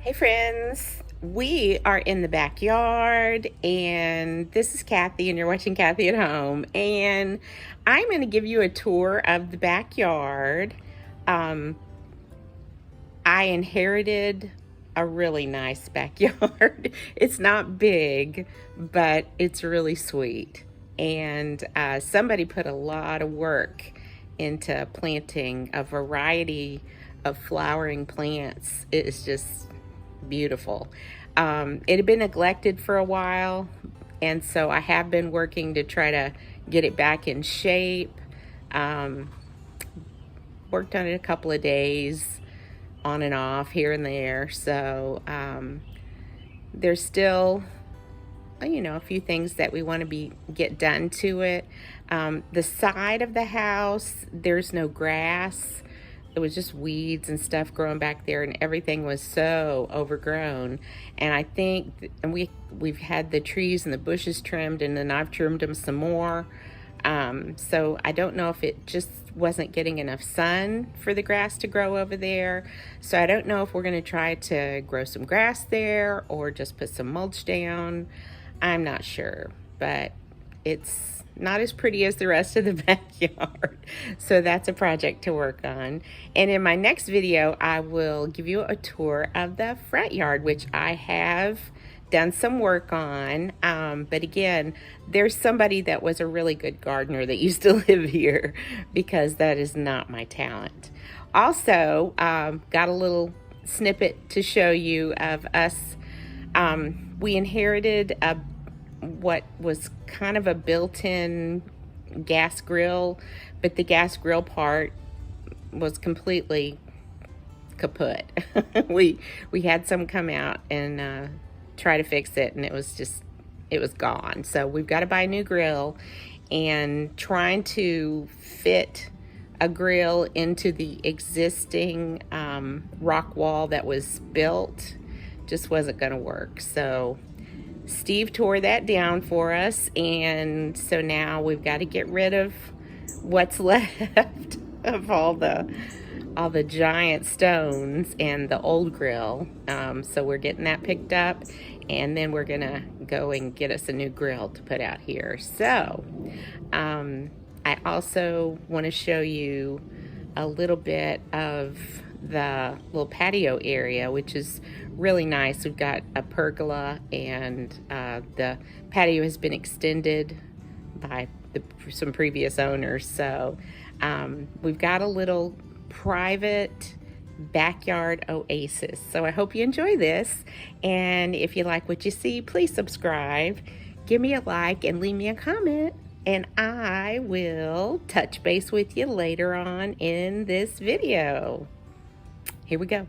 Hey friends, we are in the backyard and this is Kathy and you're watching Kathy at Home, and I'm going to give you a tour of the backyard. Um, I inherited a really nice backyard. It's not big, but it's really sweet. And somebody put a lot of work into planting a variety of flowering plants. It is just beautiful. It had been neglected for a while, and so I have been working to try to get it back in shape. Um, Worked on it a couple of days, on and off, here and there. So there's still, a few things that we want to get done to it. The side of the house, there's no grass. It was just weeds and stuff growing back there, and everything was so overgrown. And I think, and we've had the trees and the bushes trimmed, and then I've trimmed them some more. So I don't know if it just wasn't getting enough sun for the grass to grow over there. So I don't know if we're going to try to grow some grass there or just put some mulch down. I'm not sure, but it's not as pretty as the rest of the backyard. So that's a project to work on. And in my next video, I will give you a tour of the front yard, which I have done some work on. But again, there's somebody that was a really good gardener that used to live here, because that is not my talent. Also, got a little snippet to show you of us. We inherited what was kind of a built-in gas grill, but the gas grill part was completely kaput. we had some come out and try to fix it, and it was gone. So we've got to buy a new grill, and trying to fit a grill into the existing rock wall that was built just wasn't going to work. So Steve tore that down for us, and so now we've got to get rid of what's left of all the giant stones and the old grill. So we're getting that picked up, and then we're gonna go and get us a new grill to put out here. So I also want to show you a little bit of the little patio area, which is really nice. We've got a pergola, and the patio has been extended by some previous owners. So we've got a little private backyard oasis. So I hope you enjoy this, and if you like what you see, please subscribe, give me a like, and leave me a comment, and I will touch base with you later on in this video. Here we go.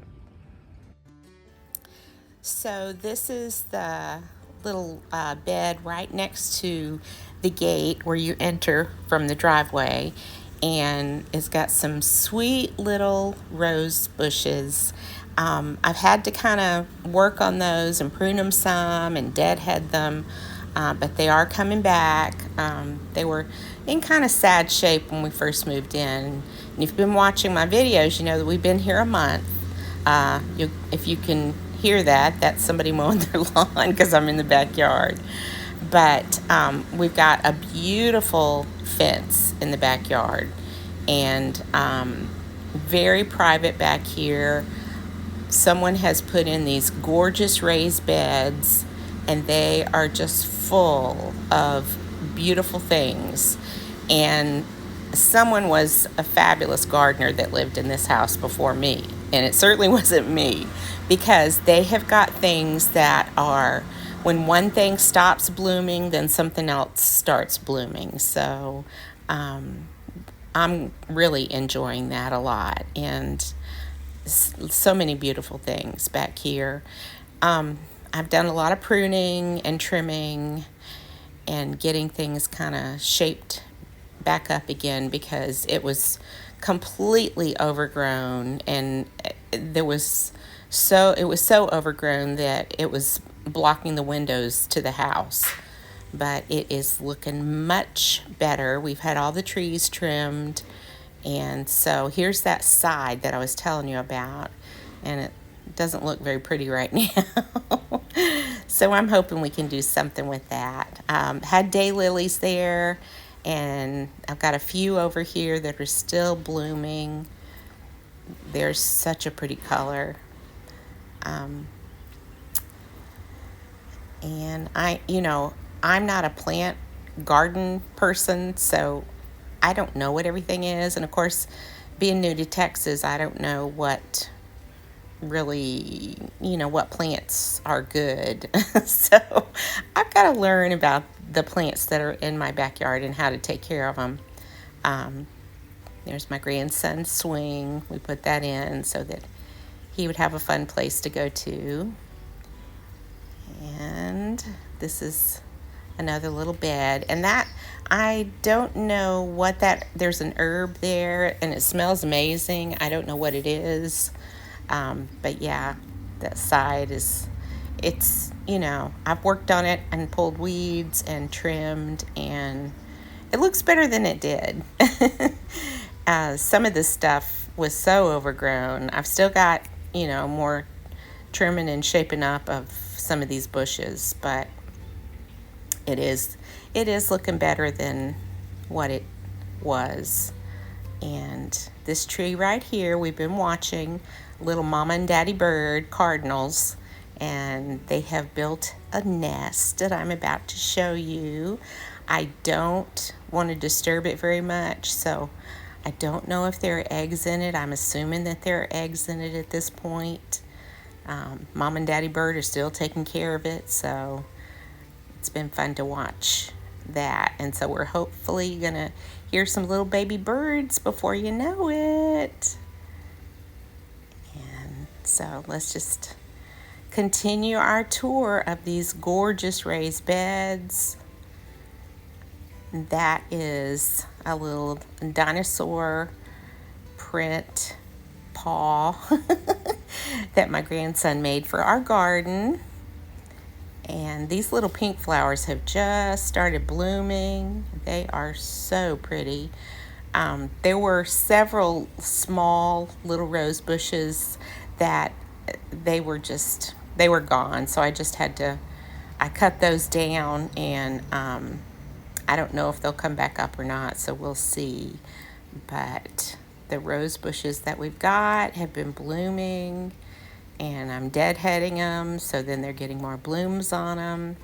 So this is the little bed right next to the gate where you enter from the driveway, and it's got some sweet little rose bushes. I've had to kind of work on those and prune them some and deadhead them, but they are coming back. They were in kind of sad shape when we first moved in. And if you've been watching my videos, you know that we've been here a month. If you can hear that, that's somebody mowing their lawn, because I'm in the backyard. But we've got a beautiful fence in the backyard, and very private back here. Someone has put in these gorgeous raised beds, and they are just full of beautiful things. And someone was a fabulous gardener that lived in this house before me, and it certainly wasn't me, because they have got things that are, when one thing stops blooming, then something else starts blooming. So I'm really enjoying that a lot, and so many beautiful things back here. I've done a lot of pruning and trimming and getting things kind of shaped back up again, because it was completely overgrown, and it was so overgrown that it was blocking the windows to the house. But it is looking much better. We've had all the trees trimmed, and so here's that side that I was telling you about, and doesn't look very pretty right now. So I'm hoping we can do something with that. Had daylilies there, and I've got a few over here that are still blooming. They're such a pretty color. And I'm not a plant garden person, so I don't know what everything is. And of course, being new to Texas, I don't know what really, what plants are good. So I've got to learn about the plants that are in my backyard and how to take care of them. There's my grandson's swing. We put that in so that he would have a fun place to go to. And this is another little bed. And that, I don't know what that, there's an herb there and it smells amazing. I don't know what it is. But yeah, that side is, I've worked on it and pulled weeds and trimmed, and it looks better than it did. Some of this stuff was so overgrown. I've still got, more trimming and shaping up of some of these bushes, but it is looking better than what it was. And this tree right here, we've been watching little mama and daddy bird, cardinals, and they have built a nest that I'm about to show you. I don't want to disturb it very much, so I don't know if there are eggs in it. I'm assuming that there are eggs in it at this point. Mom and daddy bird are still taking care of it, so it's been fun to watch that. And so we're hopefully gonna hear some little baby birds before you know it. And so let's just continue our tour of these gorgeous raised beds. That is a little dinosaur print paw that my grandson made for our garden. And these little pink flowers have just started blooming. They are so pretty. There were several small little rose bushes that they were gone. So I cut those down, and I don't know if they'll come back up or not, so we'll see. But the rose bushes that we've got have been blooming, and I'm deadheading them, so then they're getting more blooms on them.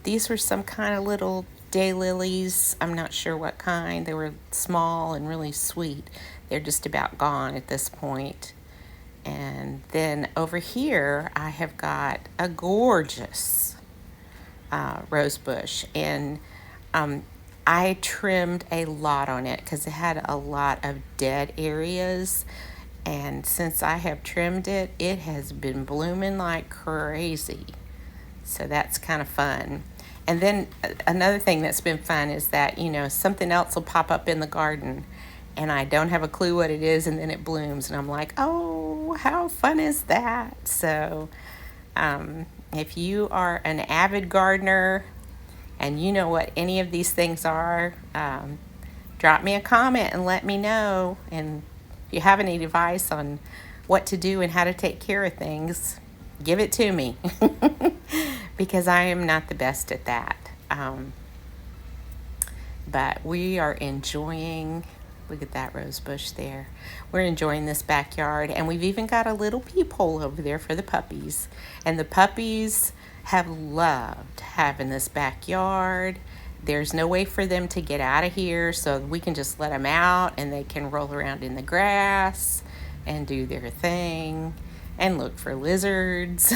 These were some kind of little daylilies. I'm not sure what kind. They were small and really sweet. They're just about gone at this point. And then over here, I have got a gorgeous rose bush, and I trimmed a lot on it because it had a lot of dead areas. And since I have trimmed it, it has been blooming like crazy. So that's kind of fun. And then another thing that's been fun is that, something else will pop up in the garden and I don't have a clue what it is, and then it blooms. And I'm like, oh, how fun is that? So if you are an avid gardener and you know what any of these things are, drop me a comment and let me know. And if you have any advice on what to do and how to take care of things, give it to me because I am not the best at that. But we are enjoying, look at that rose bush there. We're enjoying this backyard, and we've even got a little peephole over there for the puppies. And the puppies have loved having this backyard. There's no way for them to get out of here, so we can just let them out and they can roll around in the grass and do their thing and look for lizards.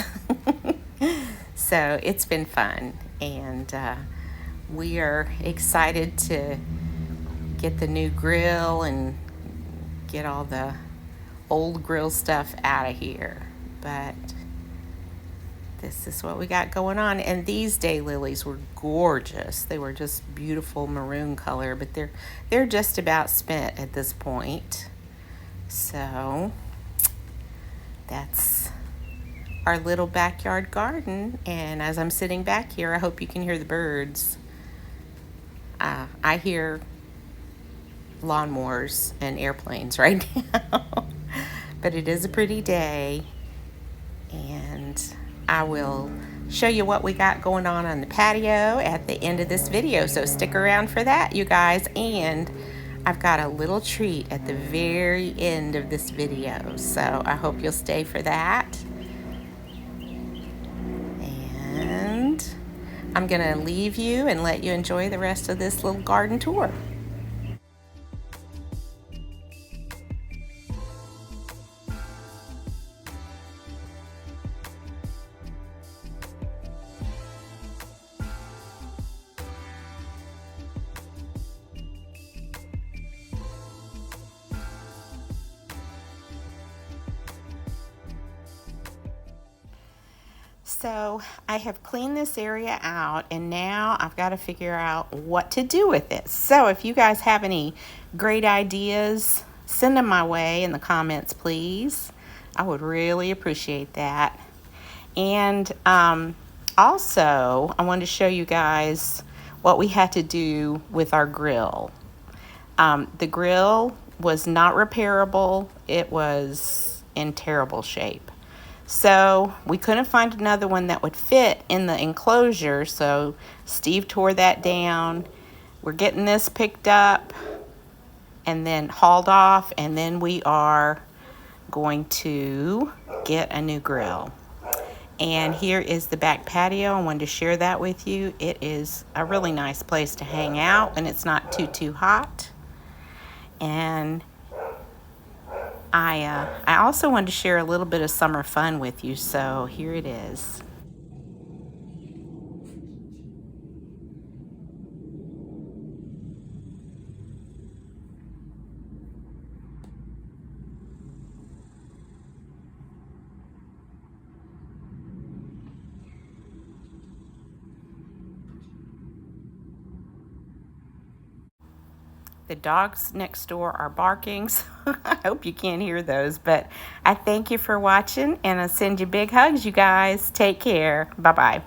So it's been fun, and we are excited to get the new grill and get all the old grill stuff out of here. But this is what we got going on. And these daylilies were gorgeous. They were just beautiful maroon color, but they're just about spent at this point. So that's our little backyard garden. And as I'm sitting back here, I hope you can hear the birds. I hear lawnmowers and airplanes right now. But it is a pretty day. And I will show you what we got going on the patio at the end of this video. So stick around for that, you guys. And I've got a little treat at the very end of this video. So I hope you'll stay for that. And I'm gonna leave you and let you enjoy the rest of this little garden tour. So I have cleaned this area out, and now I've got to figure out what to do with it. So if you guys have any great ideas, send them my way in the comments, please. I would really appreciate that. And also, I wanted to show you guys what we had to do with our grill. The grill was not repairable. It was in terrible shape. So we couldn't find another one that would fit in the enclosure, so Steve tore that down. We're getting this picked up and then hauled off, and then we are going to get a new grill. And here is the back patio. I wanted to share that with you. It is a really nice place to hang out when it's not too hot. And I also wanted to share a little bit of summer fun with you, so here it is. The dogs next door are barking, so I hope you can't hear those, but I thank you for watching, and I send you big hugs, you guys. Take care. Bye-bye.